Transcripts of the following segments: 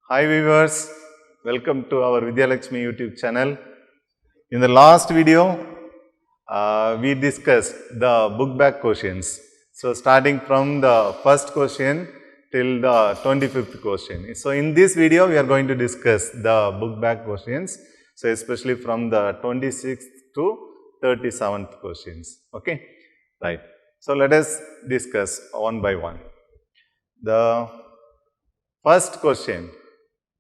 Hi viewers, welcome to our Vidyalakshmi YouTube channel. In the last video, we discussed the book back questions. So starting from the first question till the 25th question. So in this video, we are going to discuss the book back questions. So especially from the 26th to 37th questions. Okay, right. So let us discuss one by one. The first question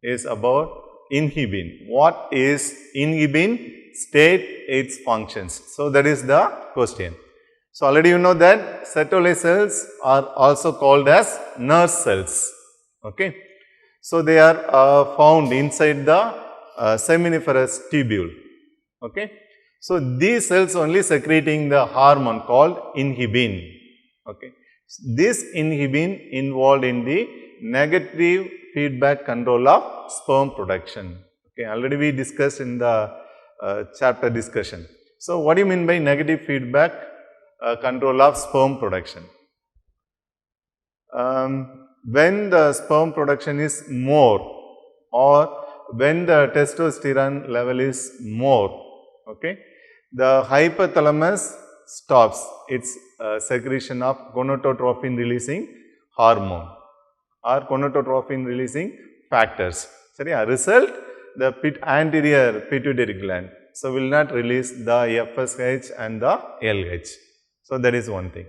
is about inhibin. What is inhibin? State its functions. So that is the question. So already you know that Sertoli cells are also called as nurse cells. Okay. So they are found inside the seminiferous tubule. Okay. So these cells only secreting the hormone called inhibin. Okay. This inhibin involved in the negative feedback control of sperm production. Okay, already we discussed in the chapter discussion. So, what do you mean by negative feedback control of sperm production? When the sperm production is more or when the testosterone level is more, okay, the hypothalamus stops its secretion of gonadotropin releasing hormone or gonadotropin releasing factors. So, result the anterior pituitary gland. So, will not release the FSH and the LH. So, that is one thing.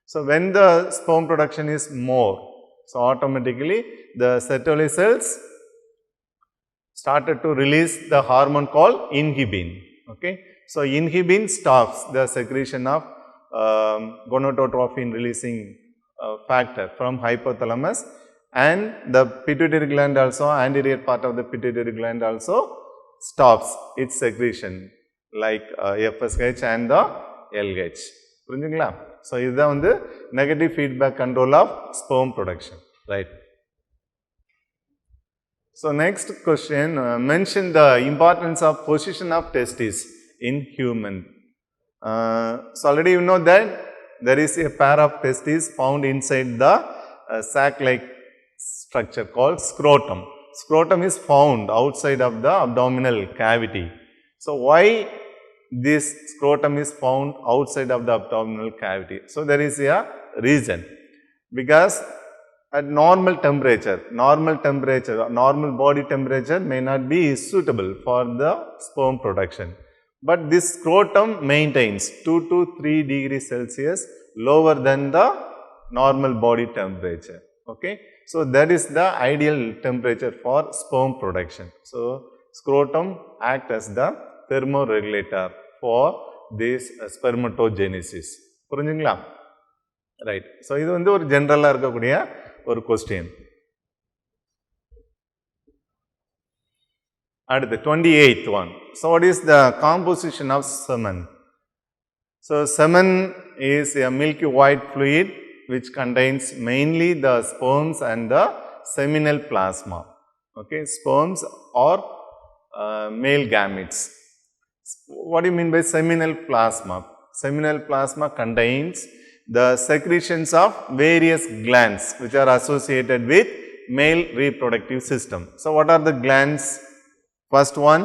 So, when the sperm production is more, so automatically the Sertoli cells started to release the hormone called inhibin. Okay. So, inhibin stops the secretion of gonadotropin releasing factor from hypothalamus, and the pituitary gland also, anterior part of the pituitary gland also stops its secretion like FSH and the LH. புரிஞ்சுங்களா? So, இதுதான் வந்து negative feedback control of sperm production, right? So, next question, mention the importance of position of testes in human. So, already you know that there is a pair of testes found inside the sac-like structure called scrotum. Scrotum is found outside of the abdominal cavity. So, why this scrotum is found outside of the abdominal cavity? So, there is a reason, because at normal temperature, normal body temperature may not be suitable for the sperm production. But this scrotum maintains 2 to 3 degrees Celsius lower than the normal body temperature. Okay. So, that is the ideal temperature for sperm production. So, scrotum acts as the thermoregulator for this spermatogenesis. புரிஞ்சுங்களா? Right. So, இது வந்து ஒரு ஜெனரலா இருக்கக்கூடிய ஒரு question. அடுத்து 28th one. So, what is the composition of semen? So, semen is a milky white fluid which contains mainly the sperms and the seminal plasma. Okay, sperms or male gametes. What do you mean by seminal plasma? Seminal plasma contains the secretions of various glands which are associated with male reproductive system. So, what are the glands? First one,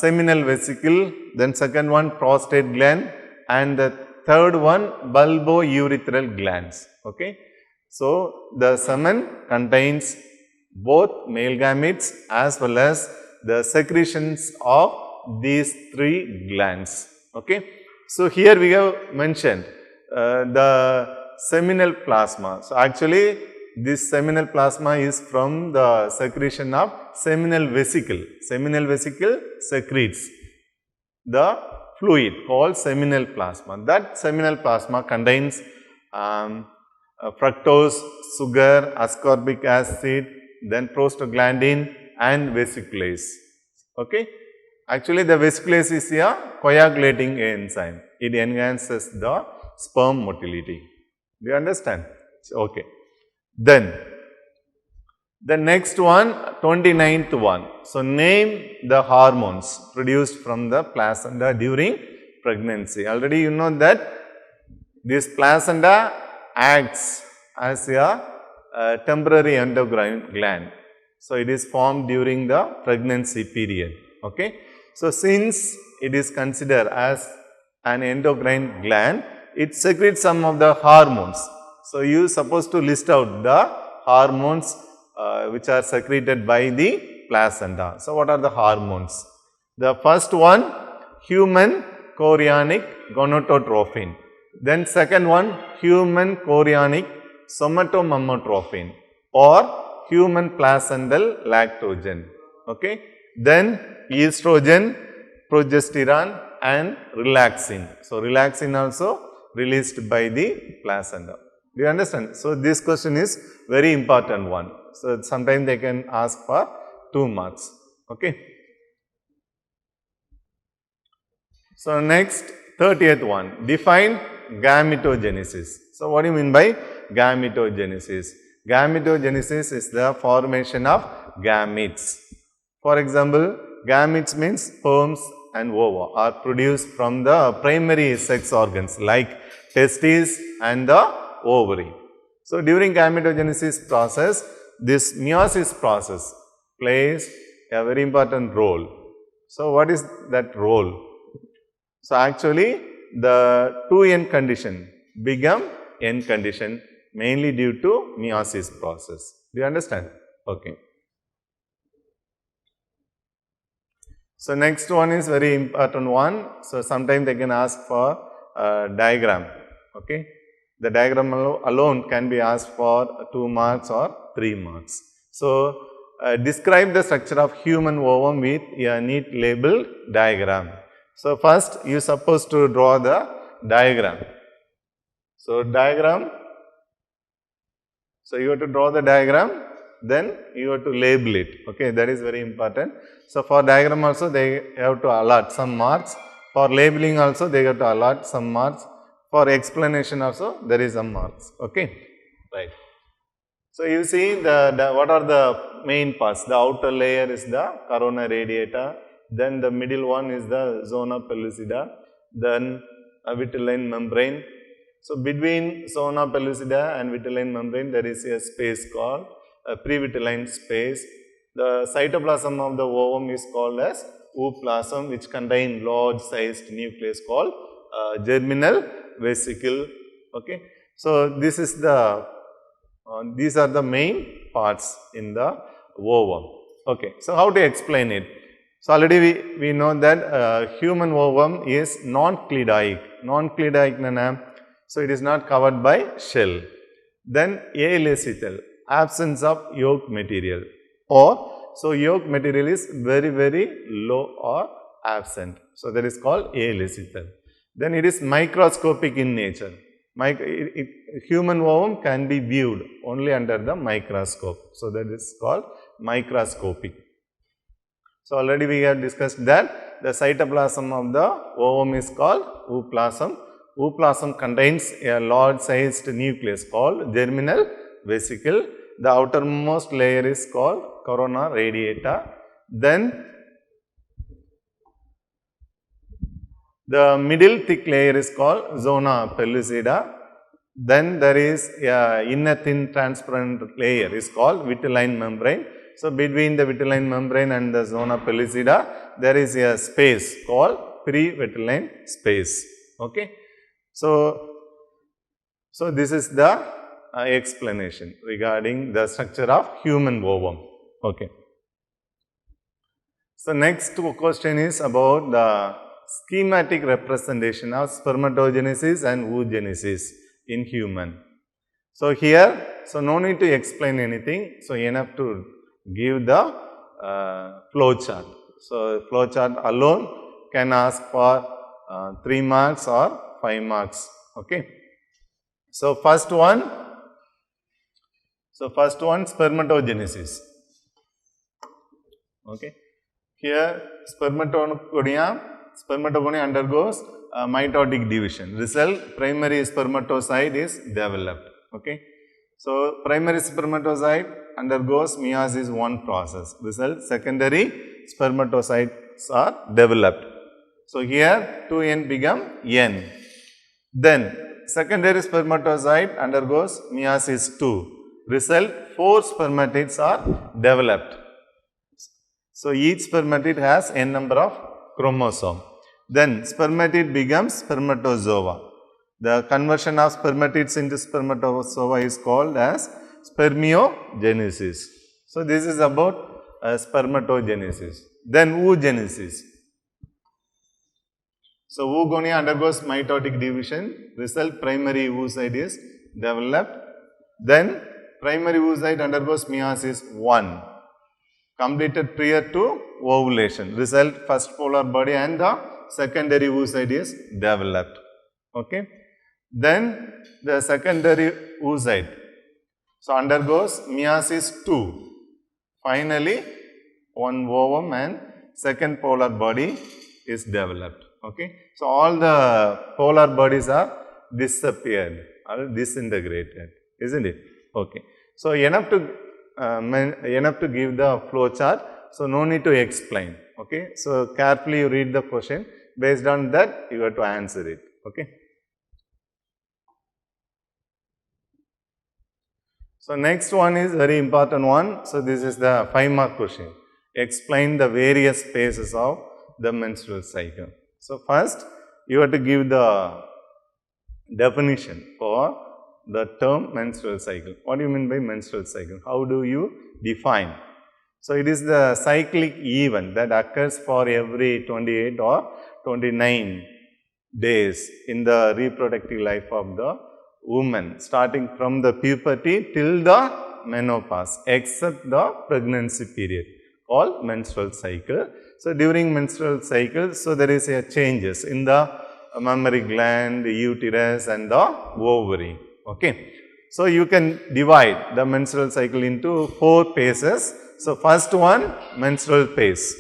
seminal vesicle, then second one, prostate gland, and the third one, bulbourethral glands. Okay. So, the semen contains both male gametes as well as the secretions of these three glands. Okay. So, here we have mentioned the seminal plasma. So, actually this seminal plasma is from the secretion of seminal vesicle. Seminal vesicle secretes the fluid called seminal plasma. That seminal plasma contains fructose, sugar, ascorbic acid, then prostaglandin and vesiculase. Okay. Actually, the vesiculase is a coagulating enzyme. It enhances the sperm motility. Do you understand? Okay. Then, the next one, 29th one. So, name the hormones produced from the placenta during pregnancy. Already you know that this placenta acts as a temporary endocrine gland. So, it is formed during the pregnancy period. Okay. So, since it is considered as an endocrine gland, it secretes some of the hormones. So, you are supposed to list out the hormones which are secreted by the placenta. So, what are the hormones? The first one, human chorionic gonadotropin. Then second one, human chorionic somatomammatropin or human placental lactogen. Okay. Then estrogen, progesterone and relaxin. So, relaxin also released by the placenta. Do you understand? So, this question is very important one. So, sometimes they can ask for 2 marks. Okay. So, next 30th one, define gametogenesis. So, what do you mean by gametogenesis? Gametogenesis is the formation of gametes. For example, gametes means sperms and ova are produced from the primary sex organs like testes and the ovary. So, during gametogenesis process, this meiosis process plays a very important role. So, what is that role? So, actually the 2n condition become n condition mainly due to meiosis process. Do you understand? Okay. So, next one is very important one. So, sometimes they can ask for a diagram. Okay. The diagram alone can be asked for 2 marks or 3 marks. So, describe the structure of human ovum with a neat labeled diagram. So, first you are supposed to draw the diagram. So, diagram. So, you have to draw the diagram, then you have to label it. Okay, that is very important. So, for diagram also they have to allot some marks. For labeling also they have to allot some marks. For explanation also there is some marks. Okay, right. So, you see what are the main parts? The outer layer is the corona radiata. Then the middle one is the zona pellucida, then a vitelline membrane. So, between zona pellucida and vitelline membrane there is a space called a previtelline space. The cytoplasm of the ovum is called as ooplasm, which contain large sized nucleus called germinal vesicle. Okay. So, this is the these are the main parts in the ovum. Okay. So, how to explain it? So, already we know that human ovum is non-cladoic. Non-cladoic nana, so it is not covered by shell. Then alecithal, absence of yolk material, or so yolk material is very low or absent. So, that is called alecithal. Then it is microscopic in nature. Human ovum can be viewed only under the microscope. So, that is called microscopic. So, already we have discussed that the cytoplasm of the ovum is called ooplasm. Ooplasm contains a large sized nucleus called germinal vesicle. The outermost layer is called corona radiata. Then the middle thick layer is called zona pellucida. Then there is a inner thin transparent layer is called vitelline membrane. So, between the vitelline membrane and the zona pellucida, there is a space called previtelline space. Okay. So, this is the explanation regarding the structure of human ovum. Okay. So, next question is about the schematic representation of spermatogenesis and oogenesis in human. So, here, so no need to explain anything. So, enough to give the flow chart. So, flow chart alone can ask for 3 marks or 5 marks. Okay. So, first one spermatogenesis. Okay. Here spermatogonia undergoes mitotic division. Result, primary spermatocyte is developed. Okay. So, primary spermatocyte undergoes meiosis 1 process. Result, secondary spermatocytes are developed. So, here 2n become n. Then secondary spermatocyte undergoes meiosis 2. result 4 spermatids are developed. So each spermatid has n number of chromosome. Then spermatid becomes spermatozoa. The conversion of spermatids into spermatozoa is called as spermiogenesis. So this is about spermatogenesis. Then oogenesis. So oogonia undergoes mitotic division, result primary oocyte is developed. Then primary oocyte undergoes meiosis 1, completed prior to ovulation, result first polar body and the secondary oocyte is developed. Okay. Then the secondary oocyte undergoes meiosis 2, finally one ovum and second polar body is developed. Okay. So all the polar bodies are disappeared or disintegrated, isn't it? Okay. So enough to give the flow chart. So no need to explain. Okay. So carefully you read the question. Based on that you have to answer it. Okay. So next one is very important one. So this is the 5-mark question. Explain the various phases of the menstrual cycle. So first you have to give the definition for the term menstrual cycle. What do you mean by menstrual cycle? How do you define? So it is the cyclic event that occurs for every 28 or 29 days in the reproductive life of the woman, starting from the puberty till the menopause, except the pregnancy period, called menstrual cycle. So during menstrual cycle, so there is a changes in the mammary gland, the uterus and the ovary. Okay. So you can divide the menstrual cycle into 4 phases. So first one, menstrual phase.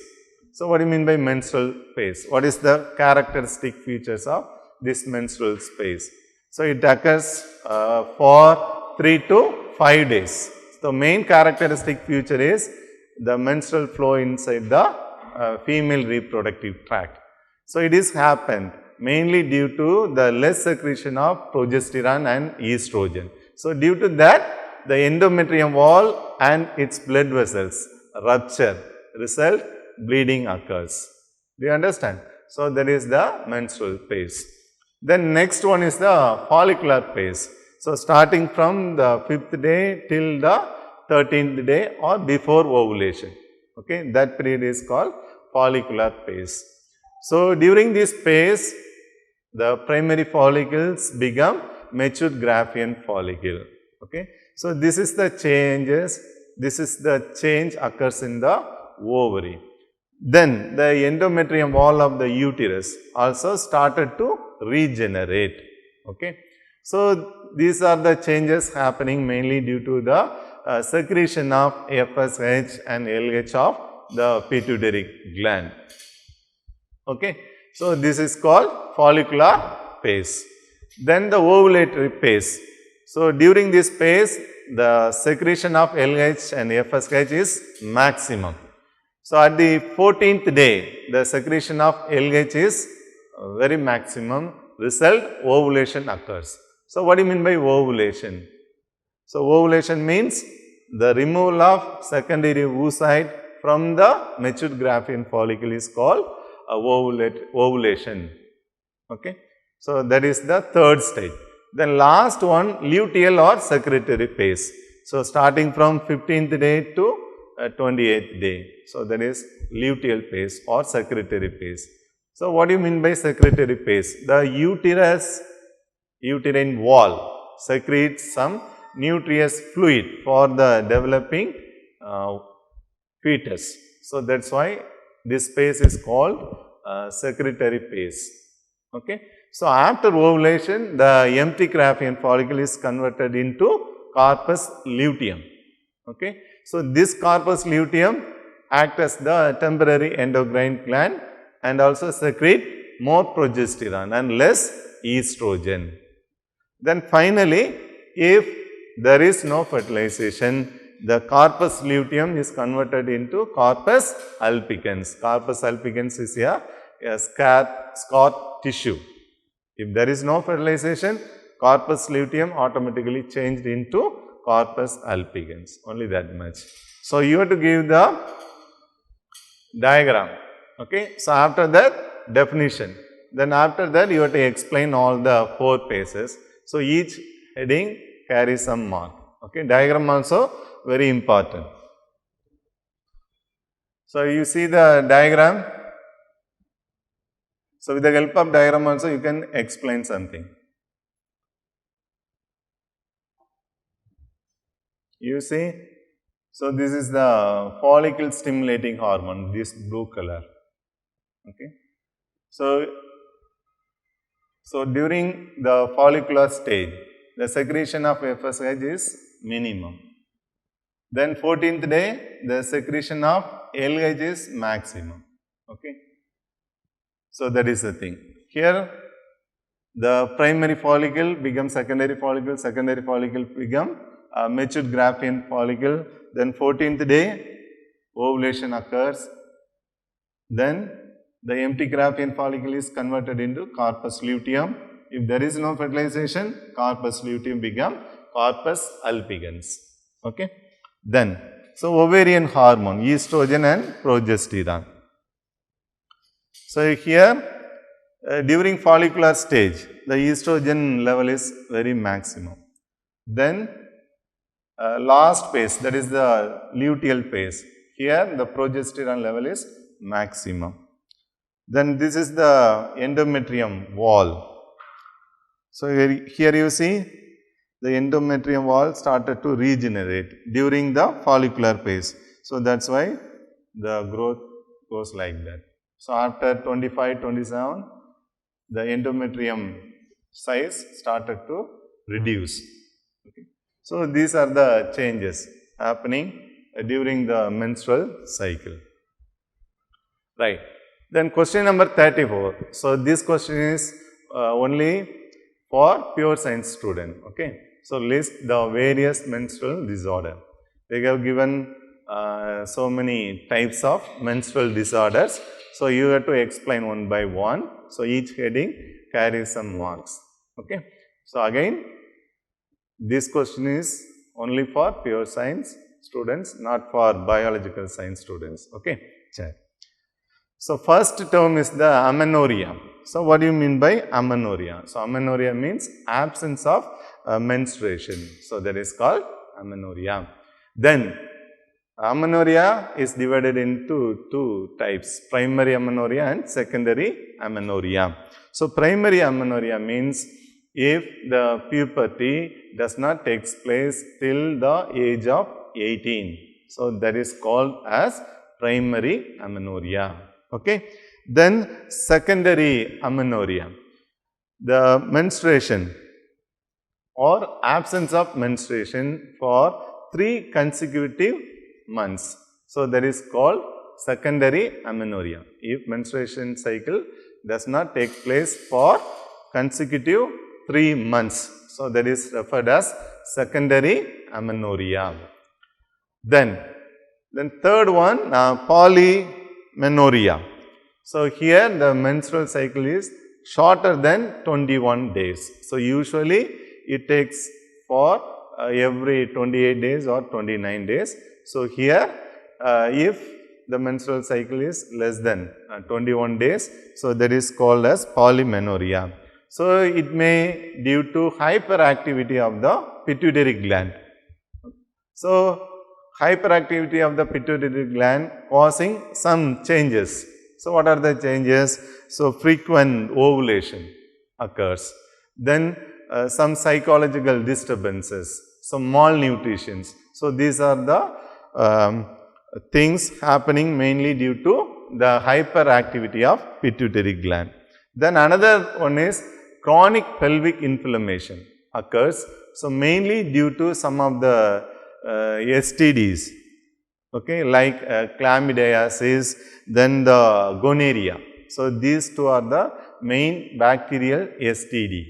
So what do you mean by menstrual phase? What is the characteristic features of this menstrual phase? So it occurs for 3 to 5 days. So main characteristic feature is the menstrual flow inside the female reproductive tract. So it is happened mainly due to the less secretion of progesterone and estrogen. So due to that, the endometrium wall and its blood vessels rupture, result bleeding occurs. Do you understand? So that is the menstrual phase. Then next one is the follicular phase. So starting from the 5th day till the 13th day or before ovulation. Okay, that period is called follicular phase. So during this phase, the primary follicles become mature Graafian follicle. Okay. So this is the changes, this is the change occurs in the ovary. Then the endometrium wall of the uterus also started to regenerate. Okay. So these are the changes happening mainly due to the secretion of FSH and LH of the pituitary gland. Okay. So this is called follicular phase. Then the ovulatory phase. So during this phase, the secretion of LH and FSH is maximum. So at the 14th day, the secretion of LH is very maximum, result ovulation occurs. So what do you mean by ovulation? So ovulation means the removal of secondary oocyte from the mature Graafian follicle is called ovulation. Okay. So that is the 3rd stage. Then last one, luteal or secretory phase. So starting from 15th day to 28th day. So that is luteal phase or secretory phase. So what do you mean by secretory phase? The uterine wall secretes some nutritious fluid for the developing fetus. So that's why this phase is called secretory phase. Okay. So after ovulation, the empty Graafian follicle is converted into corpus luteum. Okay. So this corpus luteum acts as the temporary endocrine gland and also secrete more progesterone and less estrogen. Then finally, if there is no fertilization, the corpus luteum is converted into corpus albicans. Corpus albicans is a scar tissue. If there is no fertilization, corpus luteum automatically changed into corpus albicans, only that much. So, you have to give the diagram, okay. So, after that definition, then after that you have to explain all the 4 phases. So, each heading carries some mark, okay. Diagram also very important. So, you see the diagram. So, with the help of diagram also you can explain something. You see, so this is the follicle stimulating hormone, this blue color, okay. So during the follicular stage, the secretion of FSH is minimum. Then 14th day, the secretion of LH is maximum, okay. So that is the thing. Here, the primary follicle becomes secondary follicle become matured Graafian follicle. Then 14th day, ovulation occurs. Then the empty Graafian follicle is converted into corpus luteum. If there is no fertilization, corpus luteum become corpus albicans, okay. Then, so ovarian hormone, estrogen and progesterone. So here, during follicular stage, the estrogen level is very maximum. Then, last phase, that is the luteal phase. Here, the progesterone level is maximum. Then, this is the endometrium wall. So, here you see the endometrium wall started to regenerate during the follicular phase. So, that is why the growth goes like that. So, after 25, 27, the endometrium size started to reduce. Okay. So, these are the changes happening during the menstrual cycle. Right. Then question number 34. So, this question is only for pure science student. Okay. So, list the various menstrual disorder. They have given so many types of menstrual disorders. So, you have to explain one by one. So, each heading carries some marks. Okay. So, again this question is only for pure science students, not for biological science students. Okay. Check. So, first term is the amenorrhea. So, what do you mean by amenorrhea? So, amenorrhea means absence of menstruation. So, that is called amenorrhea. Then, amenorrhea is divided into 2 types, primary amenorrhea and secondary amenorrhea. So, primary amenorrhea means if the puberty does not take place till the age of 18. So, that is called as primary amenorrhea. Okay. Then, secondary amenorrhea, the menstruation or absence of menstruation for 3 consecutive months. So, that is called secondary amenorrhea. If menstruation cycle does not take place for consecutive 3 months. So, that is referred as secondary amenorrhea. Then third one, polymenorrhea. So, here the menstrual cycle is shorter than 21 days. So, usually it takes for every 28 days or 29 days. So, here if the menstrual cycle is less than 21 days, so that is called as polymenorrhea. So, it may due to hyperactivity of the pituitary gland. So, hyperactivity of the pituitary gland causing some changes. So, what are the changes? So, frequent ovulation occurs. Then some psychological disturbances, some malnutritions. So, these are the things happening mainly due to the hyperactivity of pituitary gland. Then another one is chronic pelvic inflammation occurs. So, mainly due to some of the STDs, okay, like chlamydiasis, then the gonorrhea. So, these 2 are the main bacterial STD.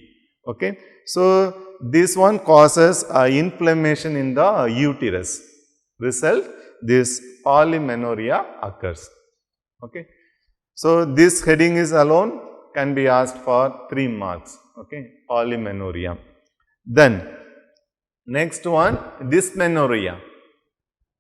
Okay. So, this one causes inflammation in the uterus. Result, this polymenorrhea occurs. Okay. So, this heading is alone can be asked for 3 marks. Okay. Polymenorrhea. Then, Next one, dysmenorrhea.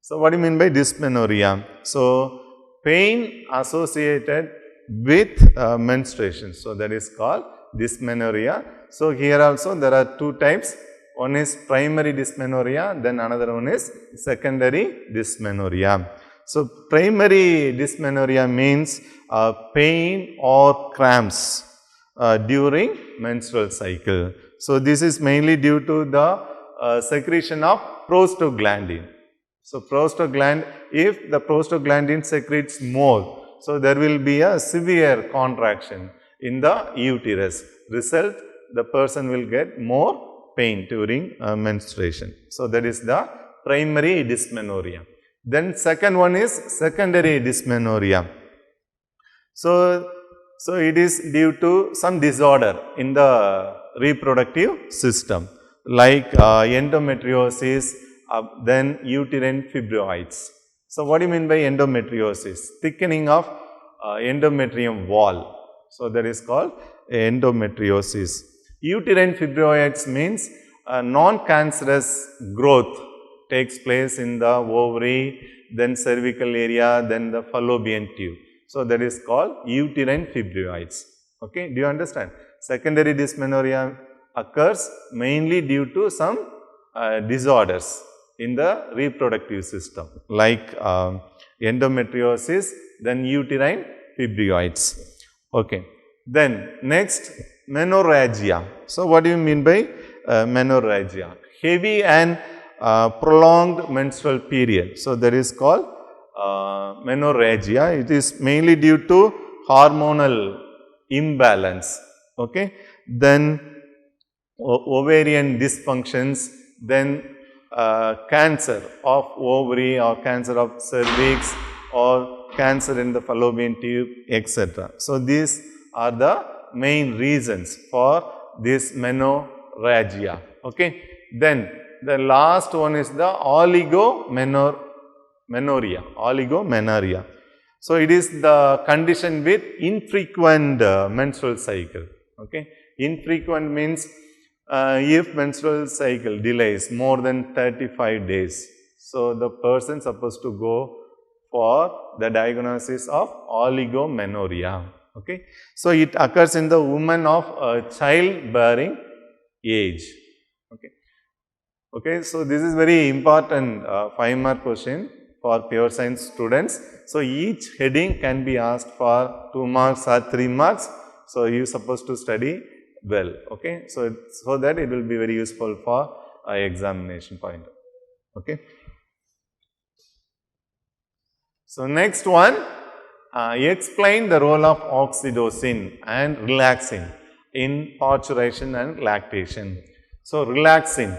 So, what do you mean by dysmenorrhea? So, pain associated with menstruation. So, that is called dysmenorrhea. So, here also there are two types. One is primary dysmenorrhea, then another one is secondary dysmenorrhea. So, primary dysmenorrhea means pain or cramps during menstrual cycle. So, this is mainly due to the secretion of prostaglandin. So, if the prostaglandin secretes more, so there will be a severe contraction in the uterus. Result, the person will get more pain during menstruation. So, that is the primary dysmenorrhea. Then second one is secondary dysmenorrhea. So it is due to some disorder in the reproductive system like endometriosis, then uterine fibroids. So, what do you mean by endometriosis? Thickening of endometrium wall. So, that is called endometriosis. Uterine fibroids means non-cancerous growth takes place in the ovary, then cervical area, then the fallopian tube. So, that is called uterine fibroids. Okay, do you understand? Secondary dysmenorrhea occurs mainly due to some disorders in the reproductive system like endometriosis, then uterine fibroids. Okay. Then next, menorrhagia. So, what do you mean by menorrhagia? Heavy and prolonged menstrual period. So, that is called menorrhagia. It is mainly due to hormonal imbalance. Okay. Then ovarian dysfunctions, then cancer of ovary or cancer of cervix or cancer in the fallopian tube, etc. So, these are the main reasons for this menorrhagia. Okay. Then the last one is the oligomenorrhea. So, it is the condition with infrequent menstrual cycle. Okay. Infrequent means if menstrual cycle delays more than 35 days. So, the person supposed to go for the diagnosis of oligomenorrhea. Okay. So, it occurs in the woman of childbearing age. Okay. Okay. So, this is very important 5-mark question for pure science students. So, each heading can be asked for 2 marks or 3 marks. So, you are supposed to study well. Okay. So, that it will be very useful for examination point. Okay. So, next one, explain the role of oxytocin and relaxin in parturition and lactation. So, relaxin.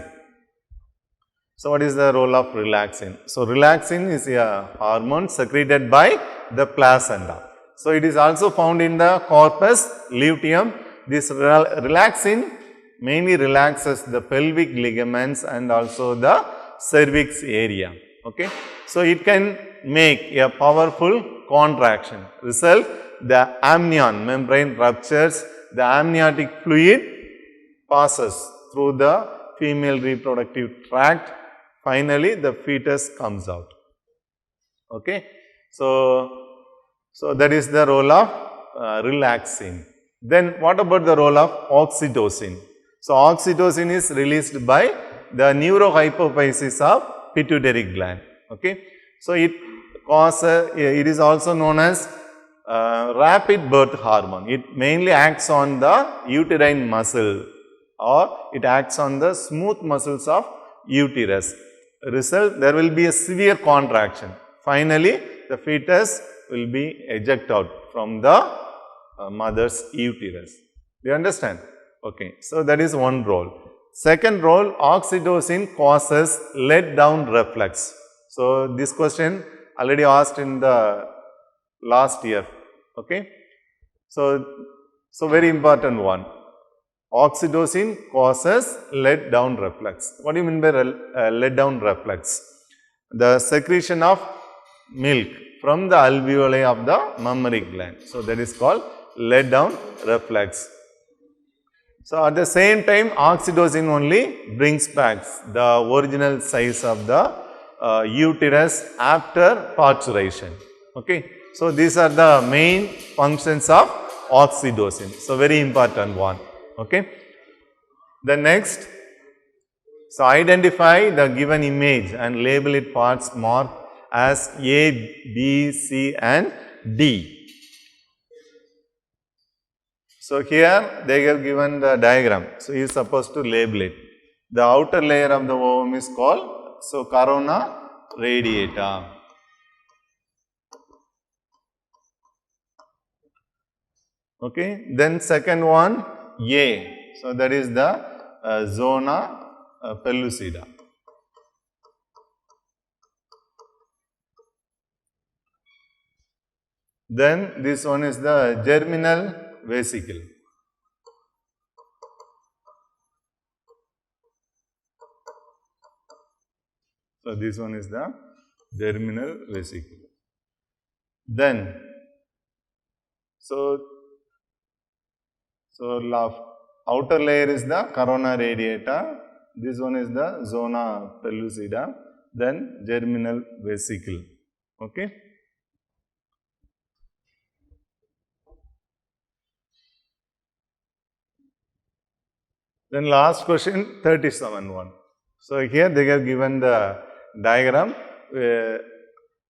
So, what is the role of relaxin? So, relaxin is a hormone secreted by the placenta. So, it is also found in the corpus luteum. This relaxin mainly relaxes the pelvic ligaments and also the cervix area. Okay. So, it can make a powerful contraction. Result, the amnion membrane ruptures, the amniotic fluid passes through the female reproductive tract. Finally, the fetus comes out. Okay. So that is the role of relaxin. Then what about the role of oxytocin? So, oxytocin is released by the neurohypophysis of pituitary gland. Okay. So, it is also known as rapid birth hormone. It mainly acts on the uterine muscle or it acts on the smooth muscles of uterus. Result, there will be a severe contraction. Finally, the fetus will be ejected out from the mother's uterus. Do you understand? Okay. So, that is one role. Second role, oxytocin causes let down reflex. So, this question already asked in the last year. Okay. So very important one. Oxytocin causes let down reflex. What do you mean by let down reflex? The secretion of milk from the alveoli of the mammary gland. So, that is called let down reflex. So at the same time, oxytocin only brings back the original size of the uterus after parturition. Okay. So these are the main functions of oxytocin. So very important one. Okay. The next, so identify the given image and label it parts marked as A, B, C and D. So here they have given the diagram. So you are supposed to label it. The outer layer of the ovum is called, so, corona radiata. Okay. Then second one, A. So that is the zona pellucida. Then this one is the germinal vesicle. So this one is the germinal vesicle. Then, so outer layer is the corona radiata. This one is the zona pellucida. Then germinal vesicle. Okay. Then last question, 37 one. So here they have given the diagram.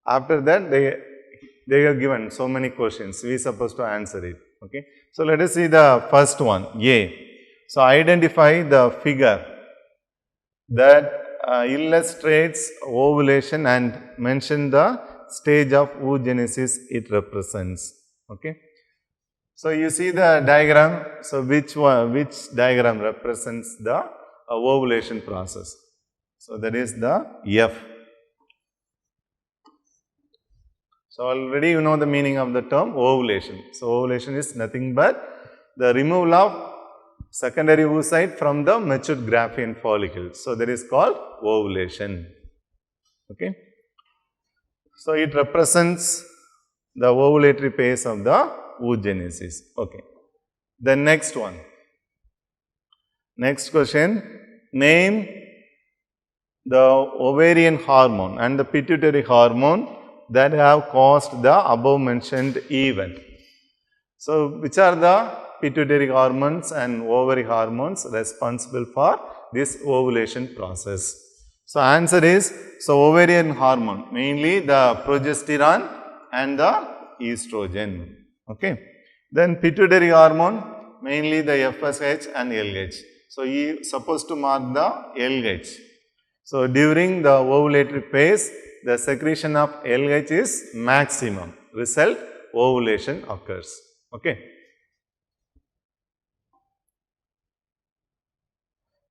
After that they have given so many questions. We are supposed to answer it. Okay. So let us see the first one, A. So identify the figure that illustrates ovulation and mention the stage of oogenesis it represents. Okay. So you see the diagram. So which diagram represents the ovulation process? So that is the F. So already you know the meaning of the term ovulation. So ovulation is nothing but the removal of secondary oocyte from the matured Graafian follicle. So that is called ovulation. Okay. So it represents the ovulatory phase of the oogenesis. Okay. The next one. Next question. Name the ovarian hormone and the pituitary hormone that have caused the above mentioned event. So which are the pituitary hormones and ovary hormones responsible for this ovulation process? So answer is, so ovarian hormone, mainly the progesterone and the estrogen. Okay. Then pituitary hormone, mainly the FSH and LH. So you supposed to mark the LH. So during the ovulatory phase, the secretion of LH is maximum. Result, ovulation occurs. Okay.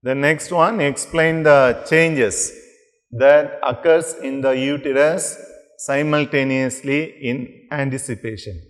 The next one, explain the changes that occurs in the uterus simultaneously in anticipation.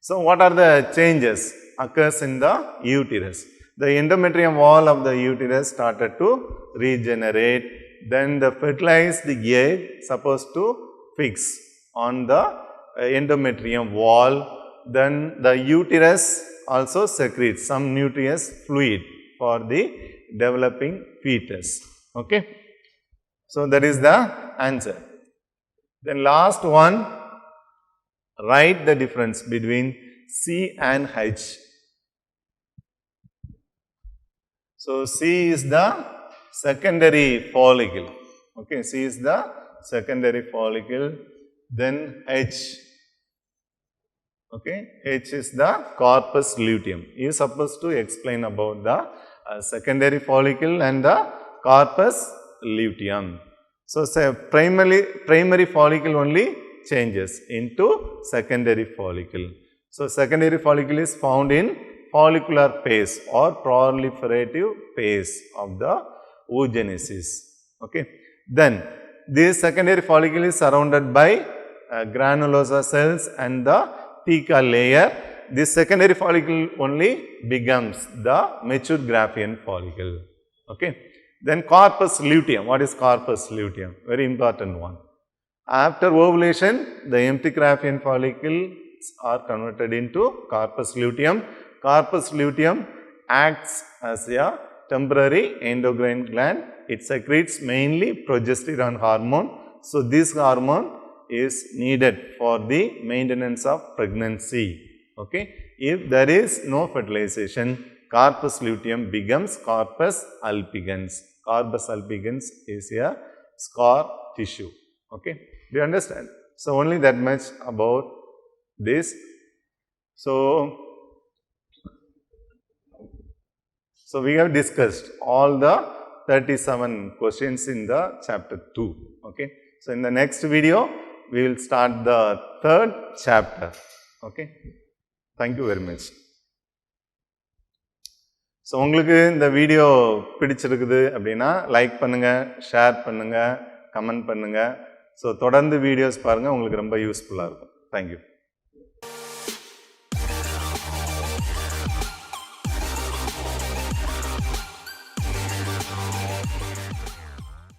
So what are the changes occurs in the uterus? The endometrium wall of the uterus started to regenerate. Then the fertilized egg supposed to fix on the endometrium wall. Then the uterus also secretes some nutritious fluid for the developing fetus. Okay. So that is the answer. Then last one, write the difference between C and H. So C is the secondary follicle. Okay, C is the secondary follicle. Then H. Okay, H is the corpus luteum. You are supposed to explain about the secondary follicle and the corpus luteum. So say primary follicle only changes into secondary follicle. So secondary follicle is found in follicular phase or proliferative phase of the oogenesis. Okay. Then this secondary follicle is surrounded by granulosa cells and the theca layer. This secondary follicle only becomes the mature Graafian follicle. Okay. Then corpus luteum. What is corpus luteum? Very important one. After ovulation, the empty Graafian follicles are converted into corpus luteum. Corpus luteum acts as a temporary endocrine gland. It secretes mainly progesterone hormone. So, this hormone is needed for the maintenance of pregnancy. Okay. If there is no fertilization, corpus luteum becomes corpus albicans. Corpus albicans is a scar tissue. Okay. Do you understand? So, only that much about this. So we have discussed all the 37 questions in the chapter 2. Okay. So, in the next video, we will start the third chapter. Okay. Thank you very much. So, உங்களுக்கு இந்த video பிடிச்சிருக்குது அப்படின்னா like பண்ணுங்க, share பண்ணுங்க, comment பண்ணுங்க. So தொடர்ந்து videos பாருங்கள், உங்களுக்கு ரொம்ப யூஸ்ஃபுல்லாக இருக்கும். தேங்க்யூ.